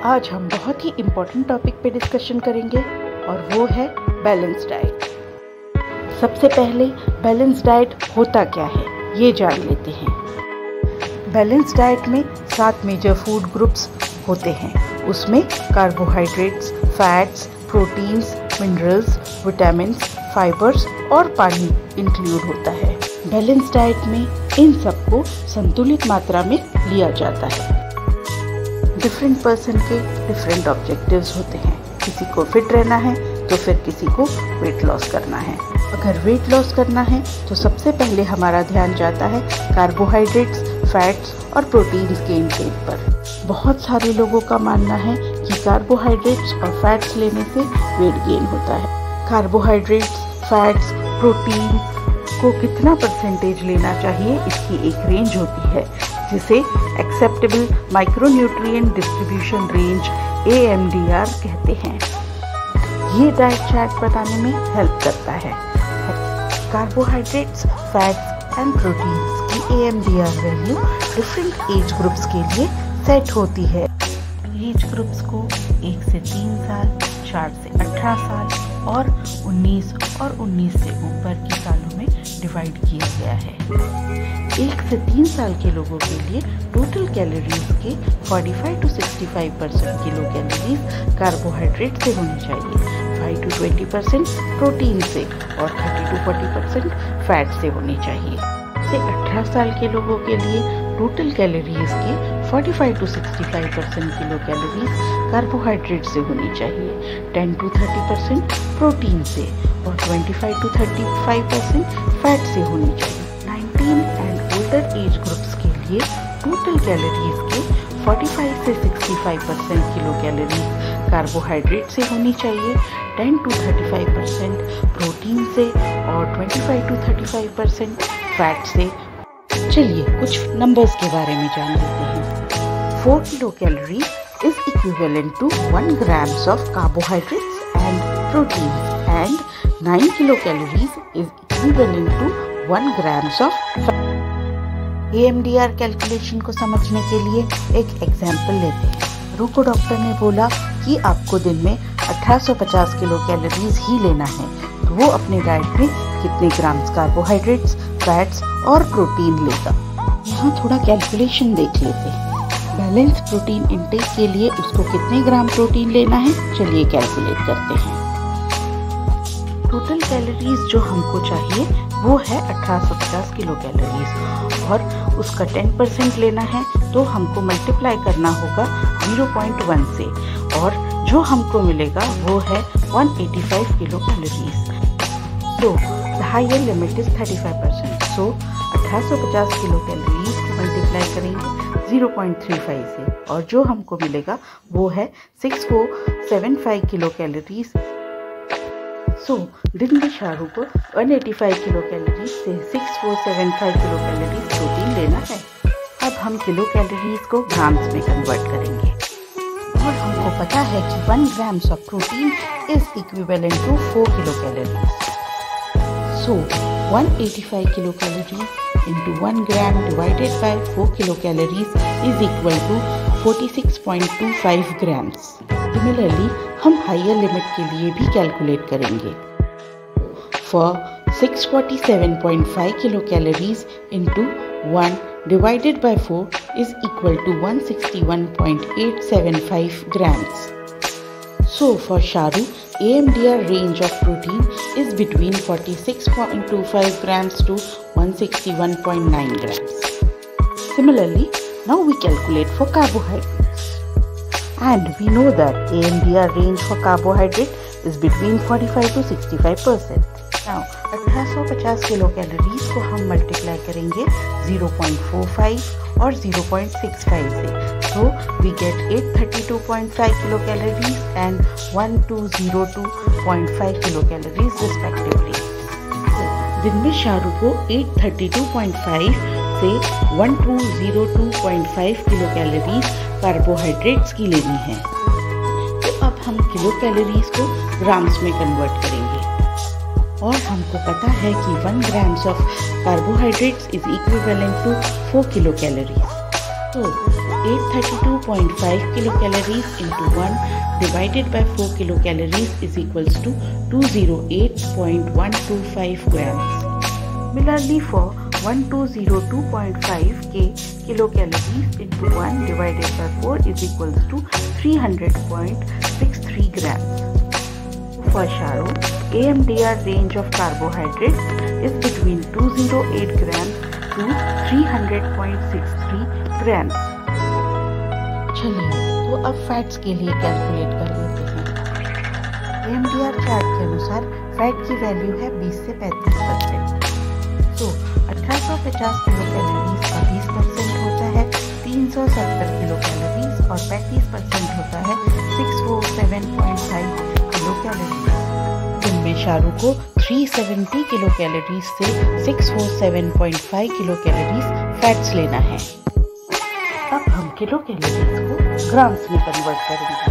आज हम बहुत ही इम्पोर्टेंट टॉपिक पे डिस्कशन करेंगे और वो है बैलेंस डाइट। सबसे पहले बैलेंस डाइट होता क्या है ये जान लेते हैं। बैलेंस डाइट में 7 मेजर फूड ग्रुप्स होते हैं। उसमें carbohydrates, fats, proteins, minerals, vitamins, fibres और पानी इंक्लूड होता है। बैलेंस डाइट में इन सबको संतुलित मात्रा में लिया जाता है। डिफरेंट पर्सन के डिफरेंट ऑब्जेक्टिव्स होते हैं। किसी को फिट रहना है तो फिर किसी को वेट लॉस करना है। अगर वेट लॉस करना है तो सबसे पहले हमारा ध्यान जाता है कार्बोहाइड्रेट्स, फैट्स और प्रोटीन्स के इनटेक पर। बहुत सारे लोगों का मानना है कि कार्बोहाइड्रेट्स और फैट्स लेने से वेट गेन होता है। कार्बोहाइड्रेट्स, फैट्स, प्रोटीन्स को कितना परसेंटेज लेना चाहिए इसकी एक रेंज होती है जिसे acceptable micronutrient distribution range AMDR कहते हैं। ये डाइट चार्ट बताने में हेल्प करता है। कार्बोहाइड्रेट्स, फैट्स एंड प्रोटीन्स की AMDR value different age groups के लिए सेट होती है। एज ग्रुप्स को 1 से 3 साल, 4 से 18 साल और 19 और 19 से ऊपर के सालों में डिवाइड किया गया है। 1 से 3 साल के लोगों के लिए टोटल कैलोरीज के 45 to 65% किलो कैलोरीज कार्बोहाइड्रेट से होनी चाहिए, 5 to 20% प्रोटीन से और 30 to 40% फैट से होनी चाहिए। से 18 साल के लोगों के लिए टोटल कैलोरीज के 45 to 65% किलो कैलोरीज कार्बोहाइड्रेट से होनी चाहिए, 10 to 30% प्रोटीन से और 25 to 35% फैट से होनी चाहिए। 19 एंड ओल्डर एज ग्रुप्स के लिए टोटल कैलोरीज के 45 से 65% किलो कैलोरीज कार्बोहाइड्रेट से होनी चाहिए, 10 to 35% प्रोटीन से और 25 to 35% फैट से। चलिए कुछ नंबर्स के बारे में जान लेते हैं। 4 kilo calorie is equivalent to 1 grams of carbohydrates and proteins and 9 kilocalories is equivalent to 1 grams of fat. AMDR calculation को समझने के लिए एक एग्जाम्पल लेते हैं। रुको डॉक्टर ने बोला कि आपको दिन में 1850 किलो कैलोरीज ही लेना है, तो वो अपने डाइट में कितने ग्राम्स कार्बोहाइड्रेट्स, फैट्स और प्रोटीन लेगा। यहाँ थोड़ा कैलकुलेशन देख लेते हैं। बैलेंस प्रोटीन इंटेक के लिए उसको कितने ग्राम प्रोटीन लेना है, चलिए कैलकुलेट करते हैं। टोटल कैलोरीज जो हमको चाहिए वो है 1850 किलो कैलोरीज और उसका 10% लेना है तो हमको मल्टीप्लाई करना होगा 0.1 से और जो हमको मिलेगा वो है 185 किलो कैलोरीज। तो the higher limit is 35%। So 1850 kilo calories को मल्टीप्लाई करेंगे 0.35 से और जो हमको मिलेगा वो है 6475 किलो कैलोरीज। सो दिन में शाहरुख को 185 किलो कैलोरीज से 6475 किलो कैलोरीज प्रोटीन लेना है। अब हम किलो कैलोरीज को ग्राम्स में कन्वर्ट करेंगे और हमको पता है कि 1 grams of protein is equivalent to 4 kilo calories. So 185 kilo calories into 1 gram divided by 4 kilocalories is equal to 46.25 grams. Similarly, हम हायर लिमिट के लिए भी कैलकुलेट करेंगे। For 647.5 kilocalories into 1 divided by 4 is equal to 161.875 grams. So for Sharu, AMDR range of protein is between 46.25 grams to 161.9 grams. Similarly, now we calculate for carbohydrates. And we know that AMDR range for carbohydrate is between 45 to 65%. Now, 1850 kilo calories को हम multiply करेंगे 0.45 और 0.65 से। So we get 832.5 kilocalories and 1202.5 kilocalories respectively. दिन में शाहरुख को 832.5 से 1202.5 kilo calories carbohydrates की लेनी है। तो अब हम किलो कैलोरीज को ग्राम्स में कन्वर्ट करेंगे और हमको पता है कि 1 grams of carbohydrates is equivalent to 4 kilocalories. So 832.5 kilocalories into 1 divided by 4 kilocalories is equals to 208.125 grams. Similarly, for 1202.5 kilocalories into 1 divided by 4 is equals to 300.63 grams. For Shahrukh, AMDR range of carbohydrates is between 208 grams to 300.63 grams. चलिए तो अब fats के लिए calculate कर लेते हैं। AMDR chart के अनुसार फैट की वैल्यू है 20 से 35%। तो 1850 किलो कैलोरीज का 20% होता है 370 किलो कैलोरीज और 35% होता है 647.5 किलो कैलोरीज। जिनमें शाहरुख को 370 किलो कैलोरीज से 647.5 किलो कैलोरीज फैट्स लेना है। अब हम किलो कैलोरीज को ग्राम्स में कन्वर्ट करेंगे।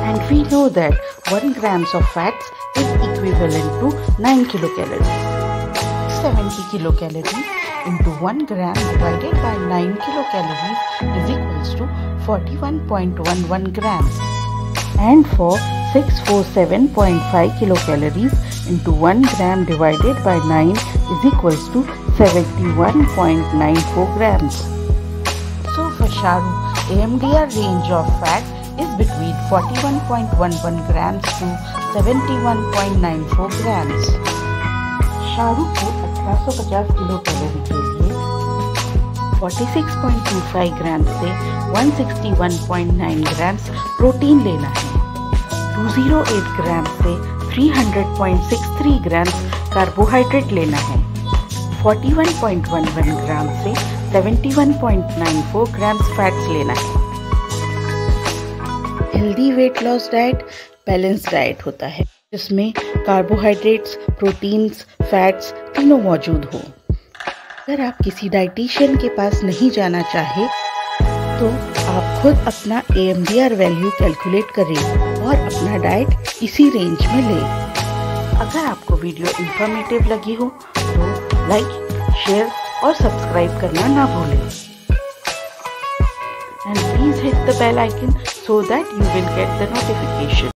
And we know that 1 grams of fats is equivalent to 9 kilocalories. 70 kilocalories into 1 gram divided by 9 kilocalories is equals to 41.11 grams. And for 647.5 kilocalories into 1 gram divided by 9 is equals to 71.94 grams. So for Shahrukh, AMDR range of fat is between 41.11 grams to 71.94 grams. Shahrukh को 1850 kilo calorie के लिए 46.25 ग्राम से 161.9 grams protein लेना है। 208 ग्राम से 300.63 grams carbohydrate लेना है। 41.11 ग्राम से 71.94 ग्राम्स फैट्स लेना है। Healthy weight loss diet balance diet होता है जिसमें कार्बोहाइड्रेट्स, प्रोटीन्स, फैट्स तीनों मौजूद हो। अगर आप किसी डाइटिशियन के पास नहीं जाना चाहे तो आप खुद अपना AMDR वैल्यू कैलकुलेट करें और अपना डाइट इसी रेंज में लें। अगर आपको वीडियो इंफॉर्मेटिव लगी हो तो लाइक, शेयर और सब्सक्राइब करना ना भूलें। And please hit the bell icon so that you will get the notification.